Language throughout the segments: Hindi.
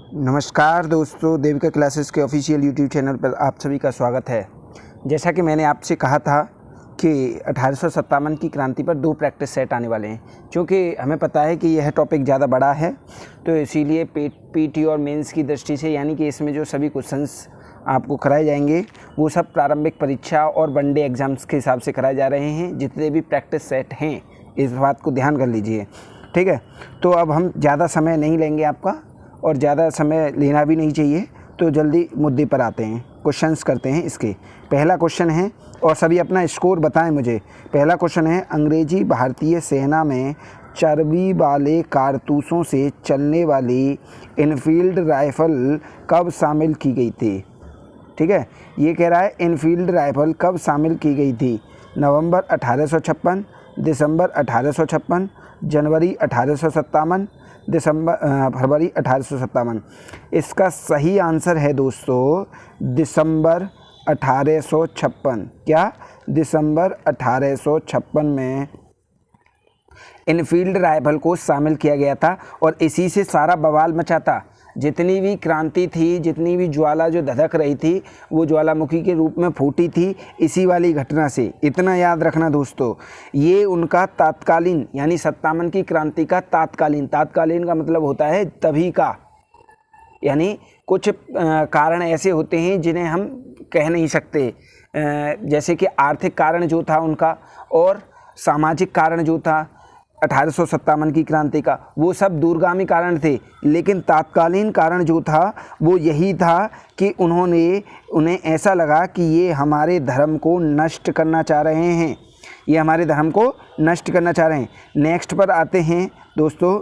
नमस्कार दोस्तों, देविका क्लासेस के ऑफिशियल यूट्यूब चैनल पर आप सभी का स्वागत है। जैसा कि मैंने आपसे कहा था कि 1857 की क्रांति पर 2 प्रैक्टिस सेट आने वाले हैं। क्योंकि हमें पता है कि यह टॉपिक ज़्यादा बड़ा है, तो इसीलिए पीटी और मेंस की दृष्टि से, यानी कि इसमें जो सभी क्वेश्चंस आपको कराए जाएंगे वो सब प्रारंभिक परीक्षा और वनडे एग्ज़ाम्स के हिसाब से कराए जा रहे हैं। जितने भी प्रैक्टिस सेट हैं, इस बात को ध्यान कर लीजिए, ठीक है। तो अब हम ज़्यादा समय नहीं लेंगे आपका, और ज़्यादा समय लेना भी नहीं चाहिए, तो जल्दी मुद्दे पर आते हैं, क्वेश्चंस करते हैं इसके। पहला क्वेश्चन है, और सभी अपना स्कोर बताएं मुझे। पहला क्वेश्चन है, अंग्रेजी भारतीय सेना में चर्बी वाले कारतूसों से चलने वाली इनफील्ड राइफ़ल कब शामिल की गई थी? ठीक है, ये कह रहा है इनफील्ड राइफ़ल कब शामिल की गई थी? नवंबर 1856, दिसंबर 1856, जनवरी 1857, फरवरी 1857। इसका सही आंसर है दोस्तों दिसंबर 1856। क्या? दिसंबर 1856 में इनफील्ड राइफल को शामिल किया गया था, और इसी से सारा बवाल मचा था। जितनी भी क्रांति थी, जितनी भी ज्वाला जो धधक रही थी, वो ज्वालामुखी के रूप में फूटी थी इसी वाली घटना से। इतना याद रखना दोस्तों, ये उनका तात्कालीन, यानी 57 की क्रांति का तात्कालीन का मतलब होता है तभी का, यानी कुछ कारण ऐसे होते हैं जिन्हें हम कह नहीं सकते, जैसे कि आर्थिक कारण जो था उनका, और सामाजिक कारण जो था 1857 की क्रांति का, वो सब दूरगामी कारण थे। लेकिन तात्कालीन कारण जो था वो यही था कि उन्हें ऐसा लगा कि ये हमारे धर्म को नष्ट करना चाह रहे हैं, ये हमारे धर्म को नष्ट करना चाह रहे हैं। नेक्स्ट पर आते हैं दोस्तों,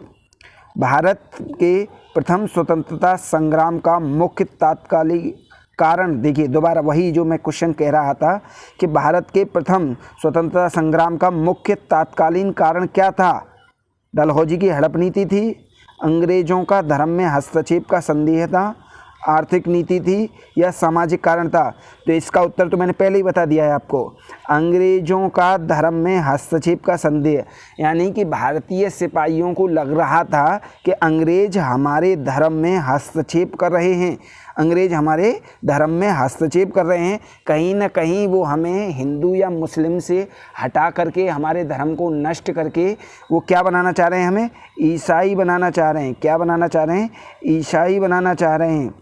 भारत के प्रथम स्वतंत्रता संग्राम का मुख्य तात्कालिक कारण। देखिए, दोबारा वही जो मैं क्वेश्चन कह रहा था कि भारत के प्रथम स्वतंत्रता संग्राम का मुख्य तात्कालीन कारण क्या था? डलहौजी की हड़प नीति थी, अंग्रेजों का धर्म में हस्तक्षेप का संदेह था, आर्थिक नीति थी, या सामाजिक कारण था? तो इसका उत्तर तो मैंने पहले ही बता दिया है आपको, अंग्रेजों का धर्म में हस्तक्षेप का संदेह। यानी कि भारतीय सिपाहियों को लग रहा था कि अंग्रेज हमारे धर्म में हस्तक्षेप कर रहे हैं, अंग्रेज हमारे धर्म में हस्तक्षेप कर रहे हैं, कहीं ना कहीं वो हमें हिंदू या मुस्लिम से हटा करके, हमारे धर्म को नष्ट करके वो क्या बनाना चाह रहे हैं? हमें ईसाई बनाना चाह रहे हैं। क्या बनाना चाह रहे हैं? ईसाई बनाना चाह रहे हैं।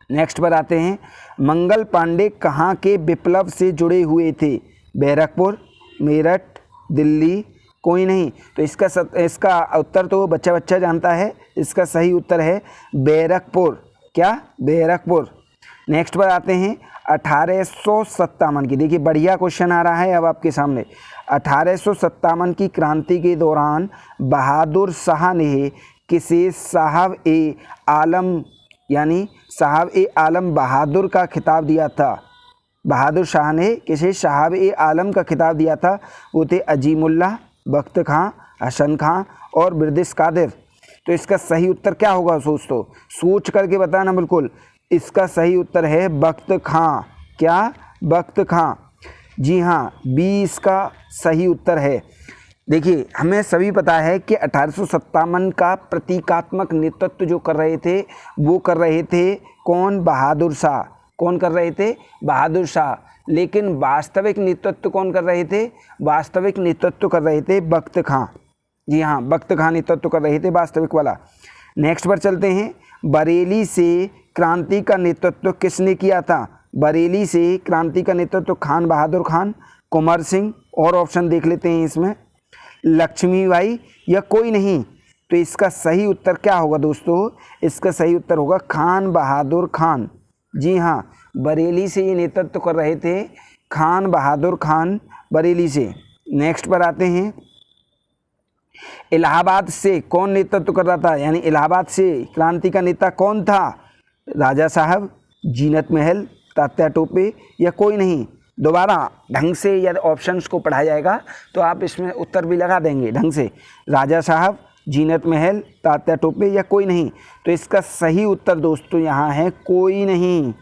नेक्स्ट पर आते हैं, मंगल पांडे कहाँ के विप्लव से जुड़े हुए थे? बैरकपुर, मेरठ, दिल्ली, कोई नहीं। तो इसका उत्तर तो बच्चा जानता है। इसका सही उत्तर है बैरकपुर। क्या? बैरकपुर। नेक्स्ट पर आते हैं 1857 की। देखिए, बढ़िया क्वेश्चन आ रहा है अब आपके सामने। 1857 की क्रांति के दौरान बहादुर शाह ने किसे साहब ए आलम, यानी साहब ए आलम बहादुर का खिताब दिया था? बहादुर शाह ने किसे साहब ए आलम का खिताब दिया था? वो थे अजीमुल्लाह, बख्त खां, हसन खां और बिरदिस कादिर। तो इसका सही उत्तर क्या होगा दोस्तों? सोच करके बताना बिल्कुल। इसका सही उत्तर है बख्त खां। क्या? बख्त खां। जी हाँ, बी इसका सही उत्तर है। देखिए, हमें सभी पता है कि 1857 का प्रतीकात्मक नेतृत्व जो कर रहे थे, वो कर रहे थे कौन? बहादुर शाह। कौन कर रहे थे? बहादुर शाह। लेकिन वास्तविक नेतृत्व कौन कर रहे थे? वास्तविक नेतृत्व कर रहे थे बख्त खां। जी हाँ, बख्त खां नेतृत्व कर रहे थे वास्तविक वाला। नेक्स्ट पर चलते हैं, बरेली से क्रांति का नेतृत्व किसने किया था? बरेली से क्रांति का नेतृत्व खान बहादुर खान, कुंवर सिंह, और ऑप्शन देख लेते हैं इसमें, लक्ष्मीबाई, या कोई नहीं। तो इसका सही उत्तर क्या होगा दोस्तों? इसका सही उत्तर होगा खान बहादुर खान। जी हाँ, बरेली से ये नेतृत्व कर रहे थे खान बहादुर खान, बरेली से। नेक्स्ट पर आते हैं, इलाहाबाद से कौन नेतृत्व कर रहा था? यानी इलाहाबाद से क्रांति का नेता कौन था? राजा साहब, जीनत महल, तात्या टोपे, या कोई नहीं। दोबारा ढंग से यदि ऑप्शंस को पढ़ा जाएगा तो आप इसमें उत्तर भी लगा देंगे ढंग से। राजा साहब, जीनत महल, तात्या टोपे, या कोई नहीं। तो इसका सही उत्तर दोस्तों यहाँ है कोई नहीं।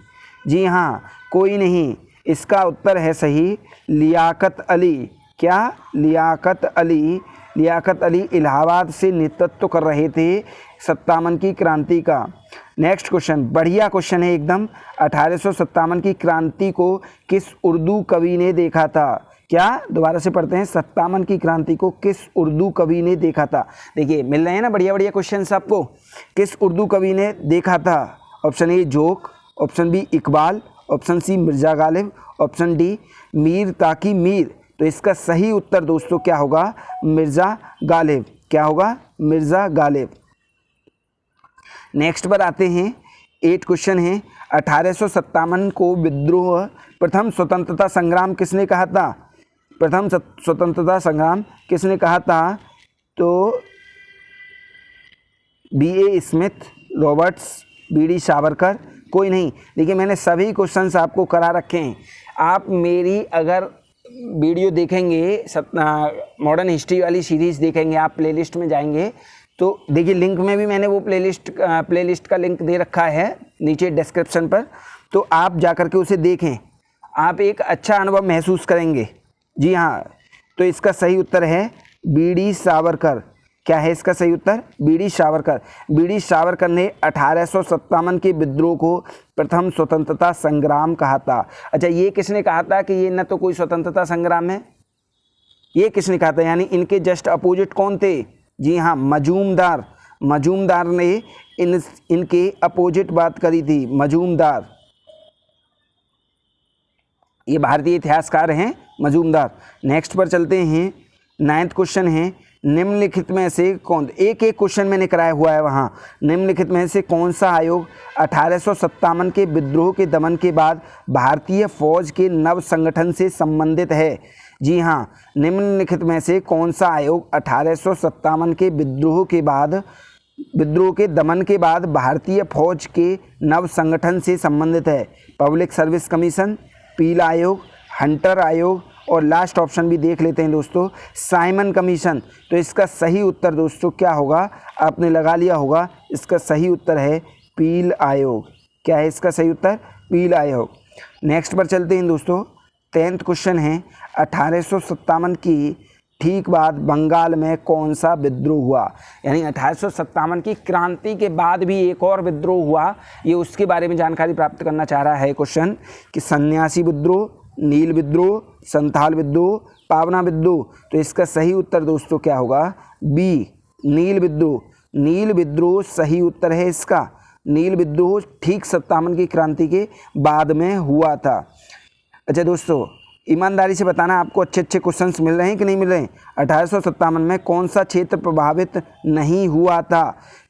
जी हाँ, कोई नहीं। इसका उत्तर है सही लियाकत अली। क्या? लियाकत अली। लियाकत अली इलाहाबाद से नेतृत्व कर रहे थे 1857 की क्रांति का। नेक्स्ट क्वेश्चन, बढ़िया क्वेश्चन है एकदम। 1857 की क्रांति को किस उर्दू कवि ने देखा था? क्या, दोबारा से पढ़ते हैं, 57 की क्रांति को किस उर्दू कवि ने देखा था? देखिए मिल रहे हैं ना बढ़िया बढ़िया क्वेश्चन आपको। किस उर्दू कवि ने देखा था? Option A joke, option B Iqbal, option C Mirza Ghalib, option D Mir Taqi Mir. तो इसका सही उत्तर दोस्तों क्या होगा? मिर्ज़ा गालिब। क्या होगा? मिर्ज़ा गालिब। नेक्स्ट पर आते हैं, 8 क्वेश्चन है। 1857 को विद्रोह, प्रथम स्वतंत्रता संग्राम किसने कहा था? प्रथम स्वतंत्रता संग्राम किसने कहा था? तो B.A. Smith, Roberts, B.D. Savarkar, कोई नहीं। देखिए मैंने सभी क्वेश्चंस आपको करा रखे हैं। आप मेरी अगर वीडियो देखेंगे, मॉडर्न हिस्ट्री वाली सीरीज़ देखेंगे, आप प्लेलिस्ट में जाएंगे तो देखिए लिंक में भी मैंने वो प्लेलिस्ट का लिंक दे रखा है नीचे डिस्क्रिप्शन पर, तो आप जा कर के उसे देखें, आप एक अच्छा अनुभव महसूस करेंगे। जी हाँ, तो इसका सही उत्तर है B.D. सावरकर। क्या है इसका सही उत्तर? B.D. सावरकर। B.D. सावरकर ने 1857 के विद्रोह को प्रथम स्वतंत्रता संग्राम कहा था। अच्छा, ये किसने कहा था कि ये न तो कोई स्वतंत्रता संग्राम है? ये किसने कहा था? यानी इनके जस्ट अपोजिट कौन थे? जी हाँ, मजूमदार। मजूमदार ने इनके अपोजिट बात करी थी, मजूमदार। ये भारतीय इतिहासकार हैं मजूमदार। नेक्स्ट पर चलते हैं, 9th क्वेश्चन है, निम्नलिखित में से कौन, एक एक क्वेश्चन मैंने कराया हुआ है वहाँ, निम्नलिखित में से कौन सा आयोग 1857 के विद्रोह के दमन के बाद भारतीय फौज के नव संगठन से संबंधित है? जी हाँ, निम्नलिखित में से कौन सा आयोग 1857 के विद्रोह के दमन के बाद भारतीय फौज के नव संगठन से संबंधित है? पब्लिक सर्विस कमीशन, पील आयोग, हंटर आयोग, और लास्ट ऑप्शन भी देख लेते हैं दोस्तों, साइमन कमीशन। तो इसका सही उत्तर दोस्तों क्या होगा? आपने लगा लिया होगा, इसका सही उत्तर है पील आयोग। क्या है इसका सही उत्तर? पील आयोग। नेक्स्ट पर चलते हैं दोस्तों, 10th क्वेश्चन है, 1857 की ठीक बाद बंगाल में कौन सा विद्रोह हुआ? यानी 1857 की क्रांति के बाद भी एक और विद्रोह हुआ, ये उसके बारे में जानकारी प्राप्त करना चाह रहा है क्वेश्चन कि सन्यासी विद्रोह, नील विद्रोह, संथाल विद्रोह, पावना विद्रोह। तो इसका सही उत्तर दोस्तों क्या होगा? बी, नील विद्रोह। नील विद्रोह सही उत्तर है इसका। नील विद्रोह ठीक 57 की क्रांति के बाद में हुआ था। अच्छा दोस्तों, ईमानदारी से बताना, आपको अच्छे अच्छे क्वेश्चंस मिल रहे हैं कि नहीं मिल रहे हैं? 1857 में कौन सा क्षेत्र प्रभावित नहीं हुआ था?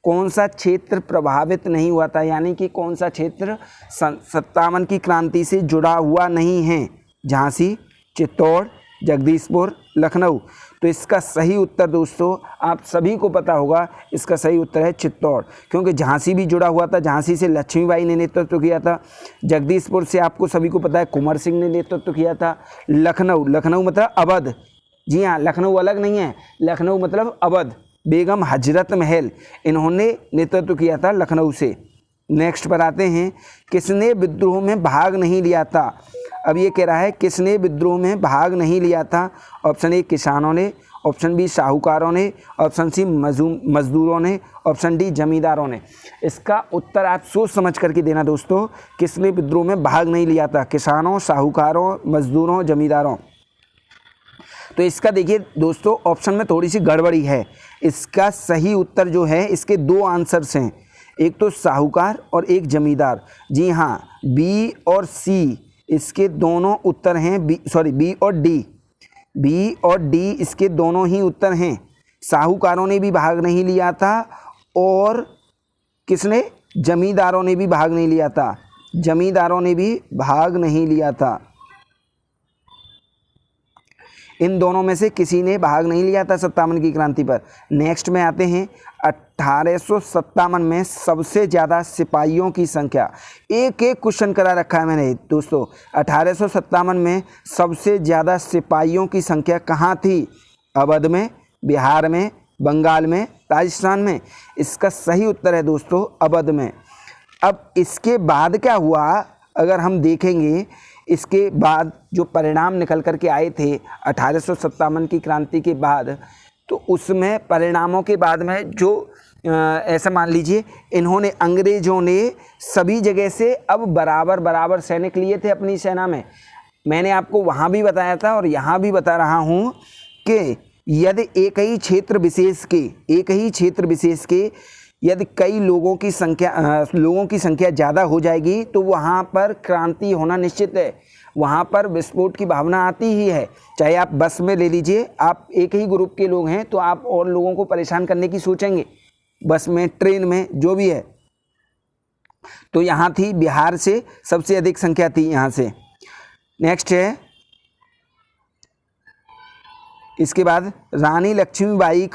कौन सा क्षेत्र प्रभावित नहीं हुआ था, यानी कि कौन सा क्षेत्र 57 की क्रांति से जुड़ा हुआ नहीं है? झांसी, चित्तौड़, जगदीशपुर, लखनऊ। तो इसका सही उत्तर दोस्तों आप सभी को पता होगा, इसका सही उत्तर है चित्तौड़, क्योंकि झांसी भी जुड़ा हुआ था। झांसी से लक्ष्मीबाई ने नेतृत्व किया था। जगदीशपुर से आपको सभी को पता है कुंवर सिंह ने नेतृत्व किया था। लखनऊ, लखनऊ मतलब अवध। जी हाँ, लखनऊ अलग नहीं है, लखनऊ मतलब अवध। बेगम हजरत महल, इन्होंने नेतृत्व किया था लखनऊ से। नेक्स्ट पर आते हैं, किसने विद्रोह में भाग नहीं लिया था? अब ये कह रहा है किसने विद्रोह में भाग नहीं लिया था? ऑप्शन ए किसानों ने, ऑप्शन बी साहूकारों ने, ऑप्शन सी मजदूरों ने, ऑप्शन डी जमींदारों ने। इसका उत्तर आप सोच समझ करके देना दोस्तों, किसने विद्रोह में भाग नहीं लिया था? किसानों, साहूकारों, मजदूरों, जमींदारों। तो इसका देखिए दोस्तों ऑप्शन में थोड़ी सी गड़बड़ी है। इसका सही उत्तर जो है, इसके 2 आंसर्स हैं, एक तो साहूकार और एक जमींदार। जी हाँ, बी और सी इसके दोनों उत्तर हैं। बी और डी, बी और डी इसके दोनों ही उत्तर हैं। साहूकारों ने भी भाग नहीं लिया था और किसने? जमींदारों ने भी भाग नहीं लिया था। जमींदारों ने भी भाग नहीं लिया था। इन दोनों में से किसी ने भाग नहीं लिया था 57 की क्रांति पर। नेक्स्ट में आते हैं, 1857 में सबसे ज़्यादा सिपाहियों की संख्या। एक एक क्वेश्चन करा रखा है मैंने दोस्तों। 1857 में सबसे ज़्यादा सिपाहियों की संख्या कहाँ थी? अवध में, बिहार में, बंगाल में, राजस्थान में। इसका सही उत्तर है दोस्तों अवध में। अब इसके बाद क्या हुआ अगर हम देखेंगे, इसके बाद जो परिणाम निकल कर के आए थे 1857 की क्रांति के बाद, तो उसमें परिणामों के बाद में जो ऐसा मान लीजिए इन्होंने, अंग्रेजों ने सभी जगह से अब बराबर बराबर सैनिक लिए थे अपनी सेना में। मैंने आपको वहाँ भी बताया था और यहाँ भी बता रहा हूँ कि यदि एक ही क्षेत्र विशेष के यदि कई लोगों की संख्या ज़्यादा हो जाएगी तो वहाँ पर क्रांति होना निश्चित है, वहाँ पर विस्फोट की भावना आती ही है। चाहे आप बस में ले लीजिए, आप एक ही ग्रुप के लोग हैं तो आप और लोगों को परेशान करने की सोचेंगे, बस में, ट्रेन में, जो भी है। तो यहाँ थी, बिहार से सबसे अधिक संख्या थी यहाँ से। नेक्स्ट है, इसके बाद रानी लक्ष्मीबाई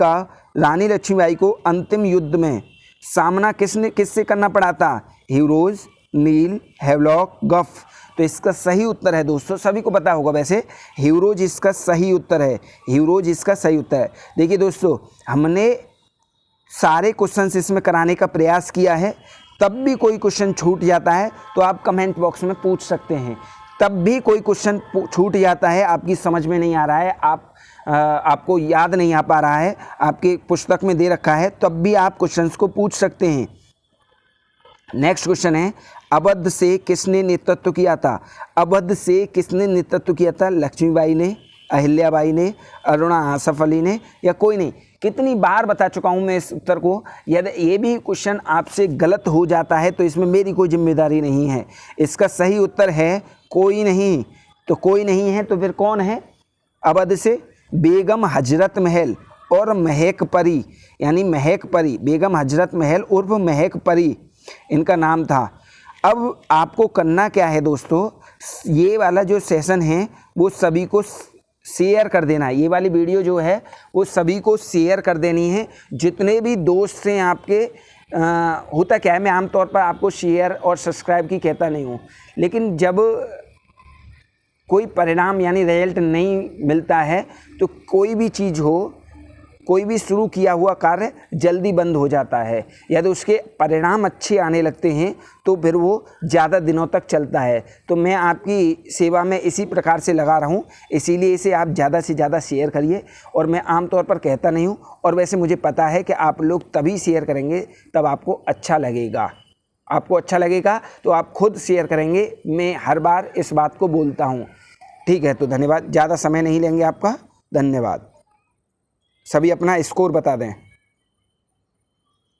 को अंतिम युद्ध में सामना किससे करना पड़ा था? हीरोज, नील, हैवलॉक, गफ। तो इसका सही उत्तर है दोस्तों, सभी को पता होगा वैसे, हीरोज इसका सही उत्तर है। देखिए दोस्तों, हमने सारे क्वेश्चंस इसमें कराने का प्रयास किया है, तब भी कोई क्वेश्चन छूट जाता है तो आप कमेंट बॉक्स में पूछ सकते हैं। तब भी कोई क्वेश्चन छूट जाता है, आपकी समझ में नहीं आ रहा है, आपको याद नहीं आ पा रहा है, आपके पुस्तक में दे रखा है, तब भी आप क्वेश्चंस को पूछ सकते हैं। नेक्स्ट क्वेश्चन है, अवध से किसने नेतृत्व किया था? लक्ष्मीबाई ने, अहिल्याबाई ने, अरुणा आसफ अली ने, या कोई नहीं? कितनी बार बता चुका हूं मैं इस उत्तर को। यदि ये भी क्वेश्चन आपसे गलत हो जाता है तो इसमें मेरी कोई जिम्मेदारी नहीं है। इसका सही उत्तर है कोई नहीं। तो कोई नहीं है तो फिर कौन है? अवध से बेगम हजरत महल और महक परी, यानी महक परी, बेगम हजरत महल उर्फ महक परी इनका नाम था। अब आपको करना क्या है दोस्तों, ये वाला जो सेशन है वो सभी को शेयर कर देना है। ये वाली वीडियो जो है वो सभी को शेयर कर देनी है, जितने भी दोस्त हैं आपके। होता क्या है, मैं आमतौर पर आपको शेयर और सब्सक्राइब की कहता नहीं हूँ, लेकिन जब कोई परिणाम यानी रिजल्ट नहीं मिलता है तो कोई भी चीज़ हो, कोई भी शुरू किया हुआ कार्य जल्दी बंद हो जाता है। यदि उसके परिणाम अच्छे आने लगते हैं तो फिर वो ज़्यादा दिनों तक चलता है। तो मैं आपकी सेवा में इसी प्रकार से लगा रहा हूँ, इसीलिए इसे आप ज़्यादा से ज़्यादा शेयर करिए। और मैं आमतौर पर कहता नहीं हूँ, और वैसे मुझे पता है कि आप लोग तभी शेयर करेंगे तब आपको अच्छा लगेगा। तो आप खुद शेयर करेंगे, मैं हर बार इस बात को बोलता हूँ। ठीक है, तो धन्यवाद, ज़्यादा समय नहीं लेंगे आपका। धन्यवाद। सभी अपना स्कोर बता दें।